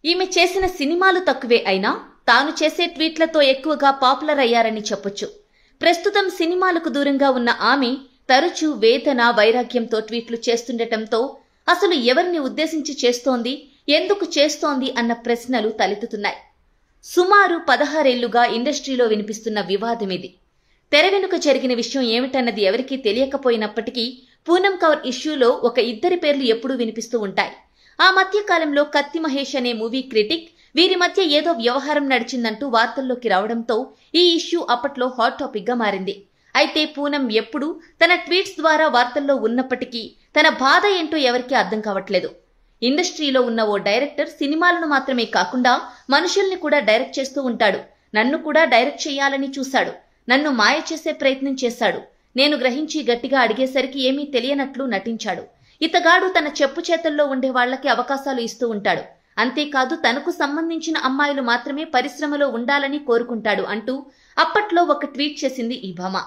ఈమె చేసిన సినిమాలు తక్కువే అయినా తాను చేసే ట్వీట్లతో ఎక్కువగా పాపులర్ అయ్యారని చెప్పొచ్చు. ప్రస్తుతం సినిమాలకు దూరంగా ఉన్న ఆమె తరచూ వేదన, వైరాగ్యంతో ట్వీట్లు చేస్తుండటంతో అసలు ఎవరిని ఉద్దేశించి చేస్తోంది, ఎందుకు చేస్తోంది అన్న ప్రశ్నలు తలెత్తుతున్నాయి. సుమారు 16 ఏళ్లుగా ఇండస్ట్రీలో వినిపిస్తున్న వివాదం ఇది. తెర వెనుక జరిగిన విషయం ఏమిటన్నది ఎవరికీ తెలియకపోయినప్పటికీ పూనం కౌర్ ఇష్యూలో ఒక ఇద్దరి పేర్లు ఎప్పుడూ వినిపిస్తూ ఉంటాయి. ఆ మధ్య కాలంలో కత్తి మహేష్ అనే మూవీ క్రిటిక్ వీరి మధ్య ఏదో వ్యవహారం నడిచిందంటూ వార్తల్లోకి రావడంతో ఈ ఇష్యూ అప్పట్లో హాట్ టాపిక్ గా మారింది. అయితే పూనం ఎప్పుడూ తన ట్వీట్స్ ద్వారా వార్తల్లో ఉన్నప్పటికీ తన బాధ ఏంటో ఎవరికీ అర్థం కావట్లేదు. ఇండస్ట్రీలో ఉన్న ఓ డైరెక్టర్ సినిమాలను మాత్రమే కాకుండా మనుషుల్ని కూడా డైరెక్ట్ చేస్తూ ఉంటాడు. నన్ను కూడా డైరెక్ట్ చేయాలని చూశాడు. నన్ను మాయ చేసే ప్రయత్నం చేశాడు. నేను గ్రహించి గట్టిగా అడిగేసరికి ఏమీ తెలియనట్లు నటించాడు. ఇతగాడు తన చెప్పు చేతల్లో ఉండే వాళ్లకి అవకాశాలు ఇస్తూ ఉంటాడు. అంతేకాదు తనకు సంబంధించిన అమ్మాయిలు మాత్రమే పరిశ్రమలో ఉండాలని కోరుకుంటాడు అంటూ అప్పట్లో ఒక ట్వీట్ చేసింది ఈ భామ.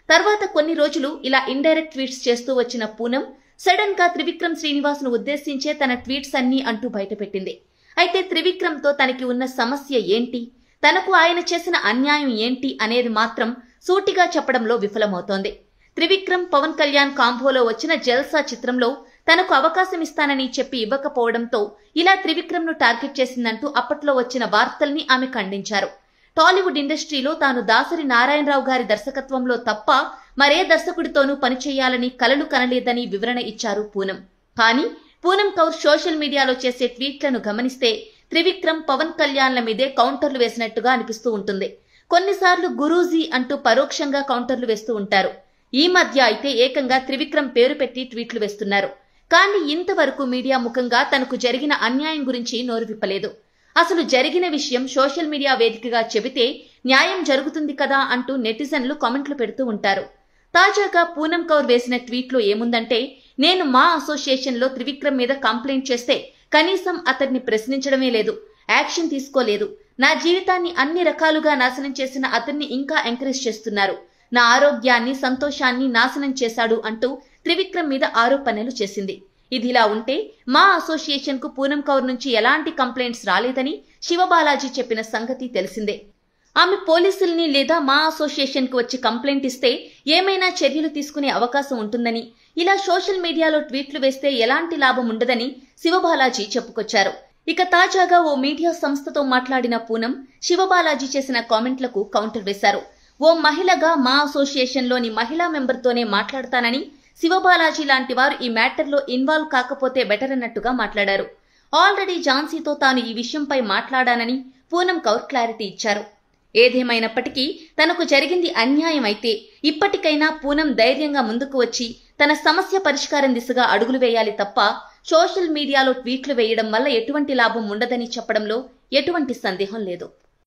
తర్వాత కొన్ని రోజులు ఇలా ఇండైరెక్ట్ ట్వీట్స్ చేస్తూ వచ్చిన పూనం సడన్ గా త్రివిక్రమ్ శ్రీనివాస్ ను ఉద్దేశించే తన ట్వీట్స్ అన్నీ అంటూ బయటపెట్టింది. అయితే త్రివిక్రమ్ తో తనకి ఉన్న సమస్య ఏంటి, తనకు ఆయన చేసిన అన్యాయం ఏంటి అనేది మాత్రం సూటిగా చెప్పడంలో విఫలమవుతోంది. త్రివిక్రమ్, పవన్ కళ్యాణ్ కాంబోలో వచ్చిన జల్సా చిత్రంలో తనకు అవకాశం ఇస్తానని చెప్పి ఇవ్వకపోవడంతో ఇలా త్రివిక్రమ్ ను టార్గెట్ చేసిందంటూ అప్పట్లో వచ్చిన వార్తల్ని ఆమె ఖండించారు. టాలీవుడ్ ఇండస్ట్రీలో తాను దాసరి నారాయణరావు గారి దర్శకత్వంలో తప్ప మరే దర్శకుడితోనూ పనిచేయాలని కలలు కనలేదని వివరణ ఇచ్చారు పూనం. కానీ పూనం కౌర్ సోషల్ మీడియాలో చేసే ట్వీట్లను గమనిస్తే త్రివిక్రమ్, పవన్ కళ్యాణ్ల మీదే కౌంటర్లు వేసినట్టుగా అనిపిస్తూ ఉంటుంది. కొన్నిసార్లు గురూజీ అంటూ పరోక్షంగా కౌంటర్లు వేస్తూ ఉంటారు. ఈ మధ్య అయితే ఏకంగా త్రివిక్రమ్ పేరు పెట్టి ట్వీట్లు వేస్తున్నారు. కానీ ఇంతవరకు మీడియా ముఖంగా తనకు జరిగిన అన్యాయం గురించి నోరు విప్పలేదు. అసలు జరిగిన విషయం సోషల్ మీడియా వేదికగా చెబితే న్యాయం జరుగుతుంది కదా అంటూ నెటిజన్లు కామెంట్లు పెడుతూ ఉంటారు. తాజాగా పూనం కౌర్ వేసిన ట్వీట్లో ఏముందంటే, నేను మా అసోసియేషన్లో త్రివిక్రమ్ మీద కంప్లైంట్ చేస్తే కనీసం అతన్ని ప్రశ్నించడమే లేదు, యాక్షన్ తీసుకోలేదు. నా జీవితాన్ని అన్ని రకాలుగా నాశనం చేసిన అతన్ని ఇంకా ఎంకరేజ్ చేస్తున్నారు. నా ఆరోగ్యాన్ని, సంతోషాన్ని నాశనం చేశాడు అంటూ త్రివిక్రమ్ మీద ఆరోపణలు చేసింది. ఇదిలా ఉంటే మా అసోసియేషన్ కు పూనం కౌర్ నుంచి ఎలాంటి కంప్లైంట్స్ రాలేదని శివబాలాజీ చెప్పిన సంగతి తెలిసిందే. ఆమె పోలీసుల్ని లేదా మా అసోసియేషన్ కు వచ్చి కంప్లైంట్ ఇస్తే ఏమైనా చర్యలు తీసుకునే అవకాశం ఉంటుందని, ఇలా సోషల్ మీడియాలో ట్వీట్లు వేస్తే ఎలాంటి లాభం ఉండదని శివబాలాజీ చెప్పుకొచ్చారు. ఇక తాజాగా ఓ మీడియా సంస్థతో మాట్లాడిన పూనం శివబాలాజీ చేసిన కామెంట్లకు కౌంటర్ వేశారు. ఓ మహిళగా మా అసోసియేషన్లోని మహిళా మెంబర్తోనే మాట్లాడతానని, శివబాలాజీ లాంటి వారు ఈ మ్యాటర్లో ఇన్వాల్వ్ కాకపోతే బెటర్ అన్నట్టుగా మాట్లాడారు. ఆల్రెడీ ఝాన్సీతో తాను ఈ విషయంపై మాట్లాడానని పూనం కౌర్ క్లారిటీ ఇచ్చారు. ఏదేమైనప్పటికీ తనకు జరిగింది అన్యాయం అయితే ఇప్పటికైనా పూనం ధైర్యంగా ముందుకు వచ్చి తన సమస్య పరిష్కారం దిశగా అడుగులు వేయాలి తప్ప సోషల్ మీడియాలో ట్వీట్లు వేయడం వల్ల ఎటువంటి లాభం ఉండదని చెప్పడంలో ఎటువంటి సందేహం లేదు.